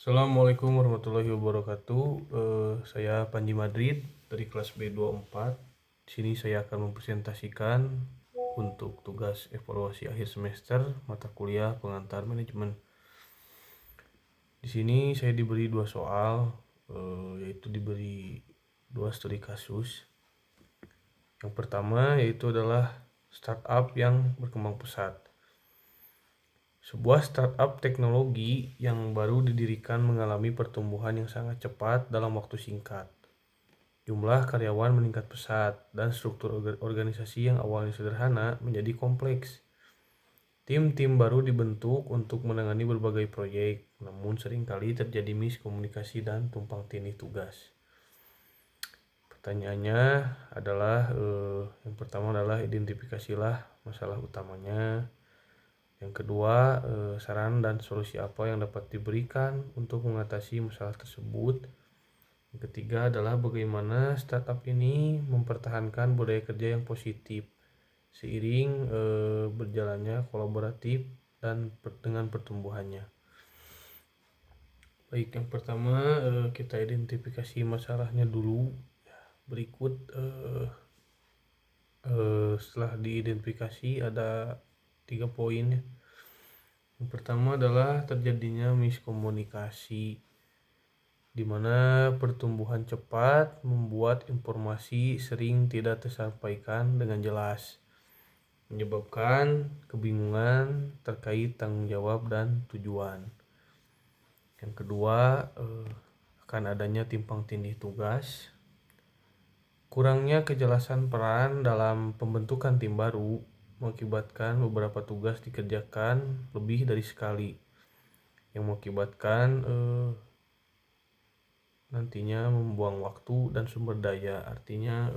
Assalamualaikum warahmatullahi wabarakatuh. Saya Panji Madrid dari kelas B24. Di sini saya akan mempresentasikan untuk tugas evaluasi akhir semester mata kuliah pengantar manajemen. Di sini saya diberi 2 soal, yaitu diberi 2 studi kasus. Yang pertama yaitu adalah startup yang berkembang pesat. Sebuah startup teknologi yang baru didirikan mengalami pertumbuhan yang sangat cepat dalam waktu singkat. Jumlah karyawan meningkat pesat dan struktur organisasi yang awalnya sederhana menjadi kompleks. Tim-tim baru dibentuk untuk menangani berbagai proyek, namun seringkali terjadi miskomunikasi dan tumpang tindih tugas. Pertanyaannya adalah, yang pertama adalah identifikasilah masalah utamanya. Yang kedua, saran dan solusi apa yang dapat diberikan untuk mengatasi masalah tersebut. Yang ketiga adalah bagaimana startup ini mempertahankan budaya kerja yang positif seiring berjalannya kolaboratif dan dengan pertumbuhannya. Baik, yang pertama kita identifikasi masalahnya dulu. Berikut setelah diidentifikasi ada 3 poin. Yang pertama adalah terjadinya miskomunikasi, di mana pertumbuhan cepat membuat informasi sering tidak tersampaikan dengan jelas, menyebabkan kebingungan terkait tanggung jawab dan tujuan. Yang kedua, akan adanya timpang tindih tugas, kurangnya kejelasan peran dalam pembentukan tim baru mengakibatkan beberapa tugas dikerjakan lebih dari sekali, yang mengakibatkan nantinya membuang waktu dan sumber daya, artinya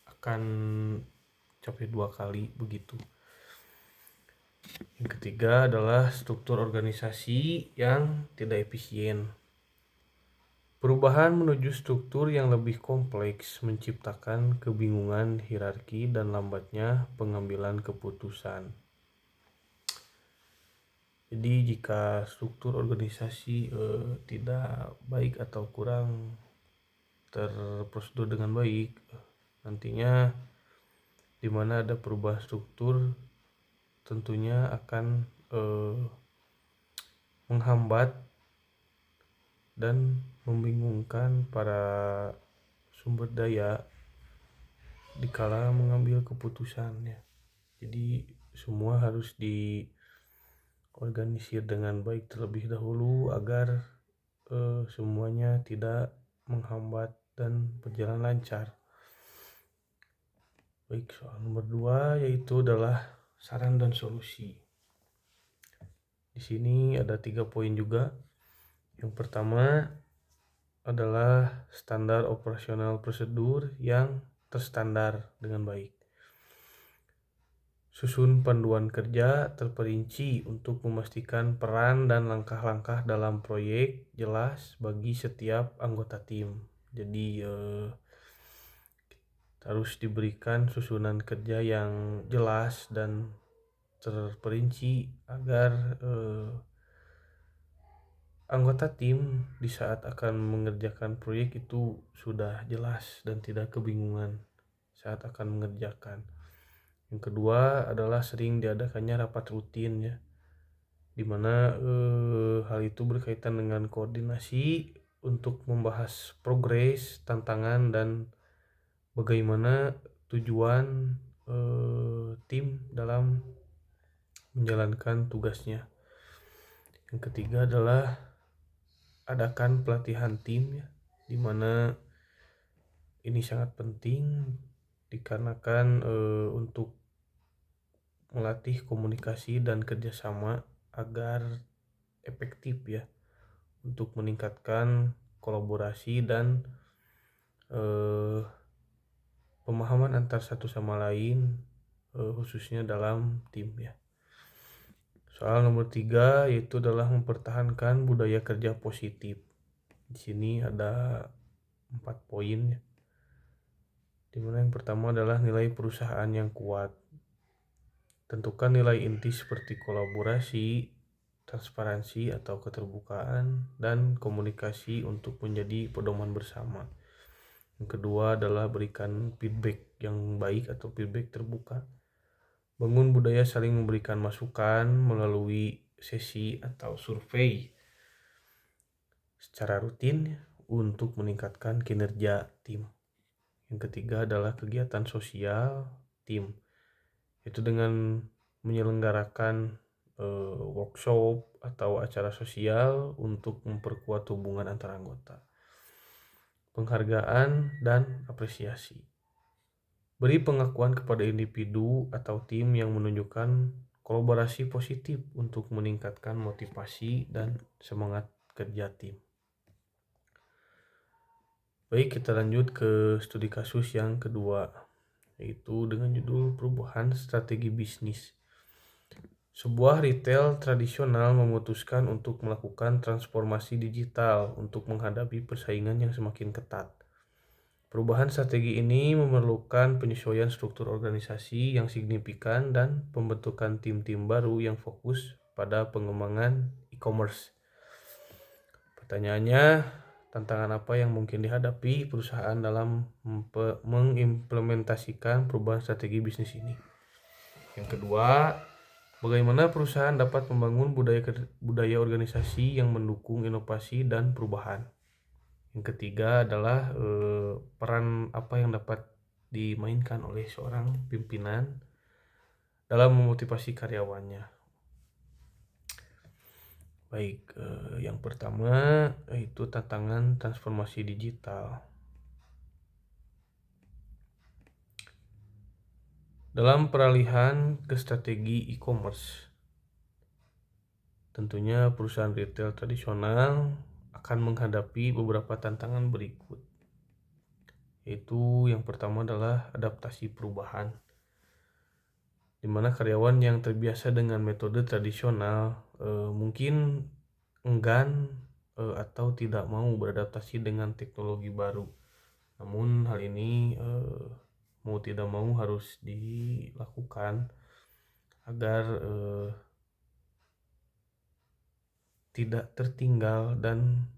akan capai 2 kali begitu. Yang ketiga adalah struktur organisasi yang tidak efisien. Perubahan menuju struktur yang lebih kompleks menciptakan kebingungan hierarki dan lambatnya pengambilan keputusan. Jadi jika struktur organisasi tidak baik atau kurang terprosedur dengan baik, nantinya di mana ada perubahan struktur tentunya akan menghambat dan membingungkan para sumber daya dikala mengambil keputusannya. Jadi semua harus diorganisir dengan baik terlebih dahulu agar semuanya tidak menghambat dan berjalan lancar. Baik, soal nomor 2 yaitu adalah saran dan solusi. Di sini ada 3 poin juga. Yang pertama adalah standar operasional prosedur yang terstandar dengan baik. Susun panduan kerja terperinci untuk memastikan peran dan langkah-langkah dalam proyek jelas bagi setiap anggota tim. Jadi harus diberikan susunan kerja yang jelas dan terperinci agar anggota tim di saat akan mengerjakan proyek itu sudah jelas dan tidak kebingungan saat akan mengerjakan. Yang kedua adalah sering diadakannya rapat rutin ya, dimana hal itu berkaitan dengan koordinasi untuk membahas progres, tantangan, dan bagaimana tujuan tim dalam menjalankan tugasnya. Yang ketiga adalah adakan pelatihan tim ya, dimana ini sangat penting dikarenakan untuk melatih komunikasi dan kerjasama agar efektif ya, untuk meningkatkan kolaborasi dan pemahaman antar satu sama lain, khususnya dalam tim ya. Soal nomor 3 yaitu adalah mempertahankan budaya kerja positif. Di sini ada 4 poin ya. Dimana yang pertama adalah nilai perusahaan yang kuat. Tentukan nilai inti seperti kolaborasi, transparansi atau keterbukaan, dan komunikasi untuk menjadi pedoman bersama. Yang kedua adalah berikan feedback yang baik atau feedback terbuka. Bangun budaya saling memberikan masukan melalui sesi atau survei secara rutin untuk meningkatkan kinerja tim. Yang ketiga adalah kegiatan sosial tim, itu dengan menyelenggarakan workshop atau acara sosial untuk memperkuat hubungan antar anggota. Penghargaan dan apresiasi. Beri pengakuan kepada individu atau tim yang menunjukkan kolaborasi positif untuk meningkatkan motivasi dan semangat kerja tim. Baik, kita lanjut ke studi kasus yang kedua, yaitu dengan judul perubahan strategi bisnis. Sebuah retail tradisional memutuskan untuk melakukan transformasi digital untuk menghadapi persaingan yang semakin ketat. Perubahan strategi ini memerlukan penyesuaian struktur organisasi yang signifikan dan pembentukan tim-tim baru yang fokus pada pengembangan e-commerce. Pertanyaannya, tantangan apa yang mungkin dihadapi perusahaan dalam mengimplementasikan perubahan strategi bisnis ini? Yang kedua, bagaimana perusahaan dapat membangun budaya organisasi yang mendukung inovasi dan perubahan? Yang ketiga adalah peran apa yang dapat dimainkan oleh seorang pimpinan dalam memotivasi karyawannya. Baik, yang pertama yaitu tantangan transformasi digital. Dalam peralihan ke strategi e-commerce, tentunya perusahaan retail tradisional akan menghadapi beberapa tantangan berikut. Yaitu yang pertama adalah adaptasi perubahan, di mana karyawan yang terbiasa dengan metode tradisional mungkin enggan atau tidak mau beradaptasi dengan teknologi baru. Namun hal ini mau tidak mau harus dilakukan agar tidak tertinggal dan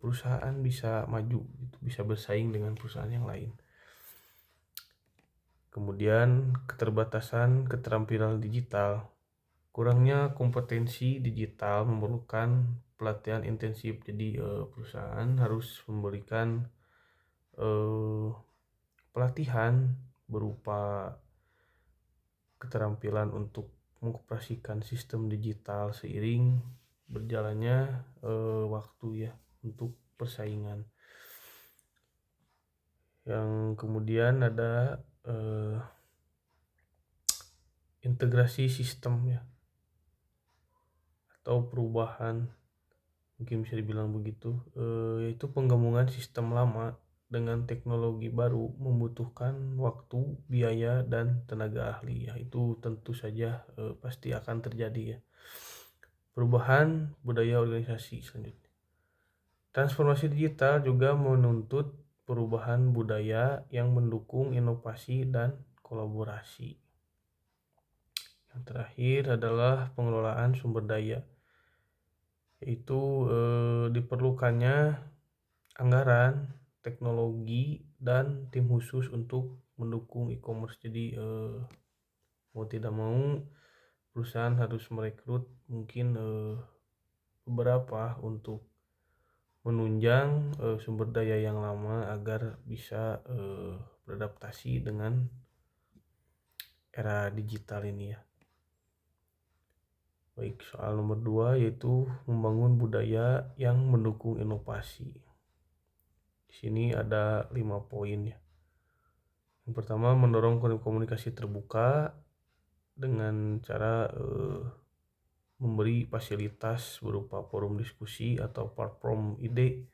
perusahaan bisa maju, bisa bersaing dengan perusahaan yang lain. Kemudian keterbatasan keterampilan digital. Kurangnya kompetensi digital memerlukan pelatihan intensif. Jadi perusahaan harus memberikan pelatihan berupa keterampilan untuk mengoperasikan sistem digital seiring berjalannya waktu ya, untuk persaingan. Yang kemudian ada integrasi sistem ya, atau perubahan, mungkin bisa dibilang begitu, yaitu penggabungan sistem lama dengan teknologi baru membutuhkan waktu, biaya, dan tenaga ahli ya. Itu tentu saja pasti akan terjadi ya. Perubahan budaya organisasi selanjutnya. Transformasi digital juga menuntut perubahan budaya yang mendukung inovasi dan kolaborasi. Yang terakhir adalah pengelolaan sumber daya, yaitu diperlukannya anggaran, teknologi, dan tim khusus untuk mendukung e-commerce. Jadi mau tidak mau perusahaan harus merekrut mungkin beberapa untuk menunjang sumber daya yang lama agar bisa beradaptasi dengan era digital ini ya. Baik, soal nomor 2 yaitu membangun budaya yang mendukung inovasi. Di sini ada 5 poin ya. Yang pertama, mendorong komunikasi terbuka dengan cara memberi fasilitas berupa forum diskusi atau platform ide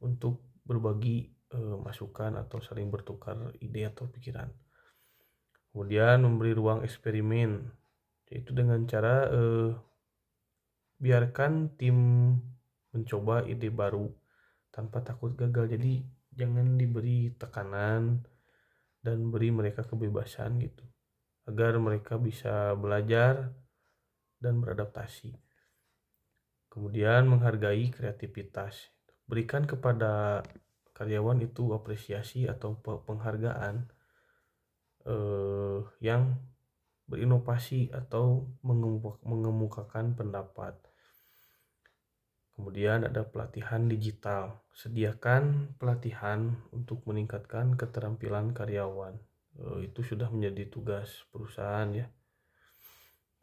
untuk berbagi masukan atau saling bertukar ide atau pikiran. Kemudian memberi ruang eksperimen, yaitu dengan cara biarkan tim mencoba ide baru tanpa takut gagal. Jadi jangan diberi tekanan dan beri mereka kebebasan gitu, agar mereka bisa belajar dan beradaptasi. Kemudian menghargai kreativitas. Berikan kepada karyawan itu apresiasi atau penghargaan yang berinovasi atau mengemukakan pendapat. Kemudian ada pelatihan digital. Sediakan pelatihan untuk meningkatkan keterampilan karyawan. Itu sudah menjadi tugas perusahaan ya.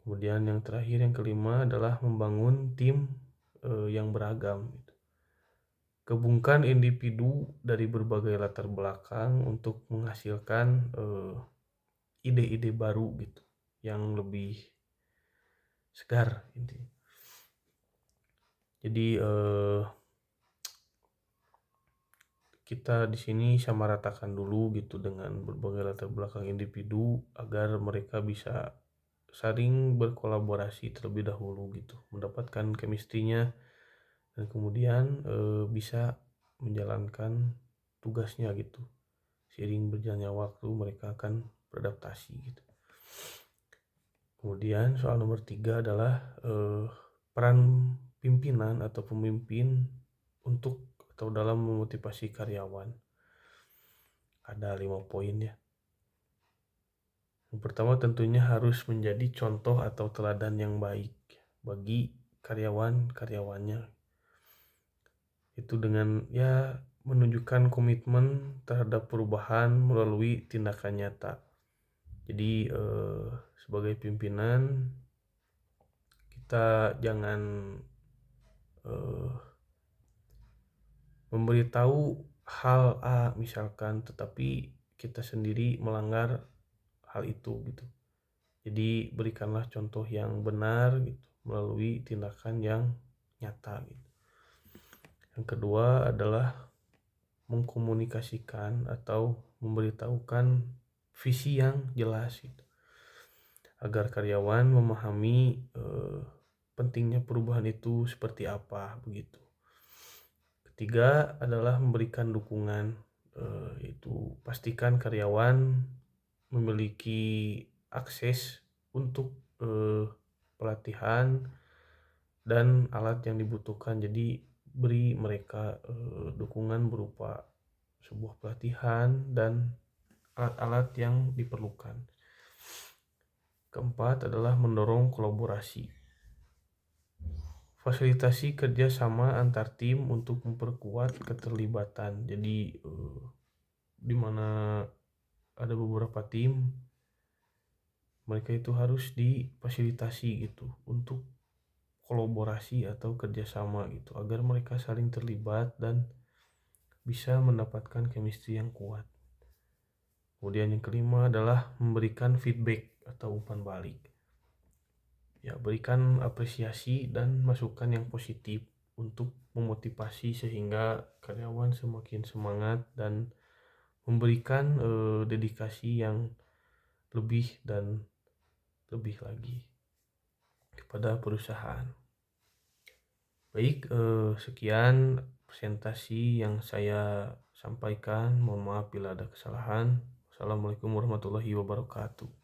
Kemudian yang terakhir, yang kelima adalah membangun tim yang beragam. Gabungkan individu dari berbagai latar belakang untuk menghasilkan ide-ide baru gitu, yang lebih segar intinya. Jadi kita di sini samaratakan dulu gitu dengan berbagai latar belakang individu agar mereka bisa saling berkolaborasi terlebih dahulu gitu, mendapatkan chemistry-nya dan kemudian bisa menjalankan tugasnya gitu. Seiring berjalannya waktu mereka akan beradaptasi gitu. Kemudian soal nomor 3 adalah peran pimpinan atau pemimpin untuk atau dalam memotivasi karyawan. Ada 5 poin ya. Yang pertama tentunya harus menjadi contoh atau teladan yang baik bagi karyawan-karyawannya. Itu dengan ya menunjukkan komitmen terhadap perubahan melalui tindakan nyata. Jadi sebagai pimpinan kita jangan memberitahu hal A misalkan, tetapi kita sendiri melanggar hal itu gitu. Jadi berikanlah contoh yang benar gitu melalui tindakan yang nyata gitu. Yang kedua adalah mengkomunikasikan atau memberitahukan visi yang jelas gitu, agar karyawan memahami pentingnya perubahan itu seperti apa begitu. Ketiga adalah memberikan dukungan, yaitu pastikan karyawan memiliki akses untuk pelatihan dan alat yang dibutuhkan. Jadi beri mereka dukungan berupa sebuah pelatihan dan alat-alat yang diperlukan. Keempat adalah mendorong kolaborasi. Fasilitasi kerjasama antar tim untuk memperkuat keterlibatan. Jadi di mana ada beberapa tim, mereka itu harus difasilitasi gitu untuk kolaborasi atau kerjasama gitu, agar mereka saling terlibat dan bisa mendapatkan chemistry yang kuat. Kemudian yang kelima adalah memberikan feedback atau umpan balik. Ya, berikan apresiasi dan masukan yang positif untuk memotivasi sehingga karyawan semakin semangat dan memberikan dedikasi yang lebih dan lebih lagi kepada perusahaan. Baik, sekian presentasi yang saya sampaikan. Mohon maaf bila ada kesalahan. Wassalamualaikum warahmatullahi wabarakatuh.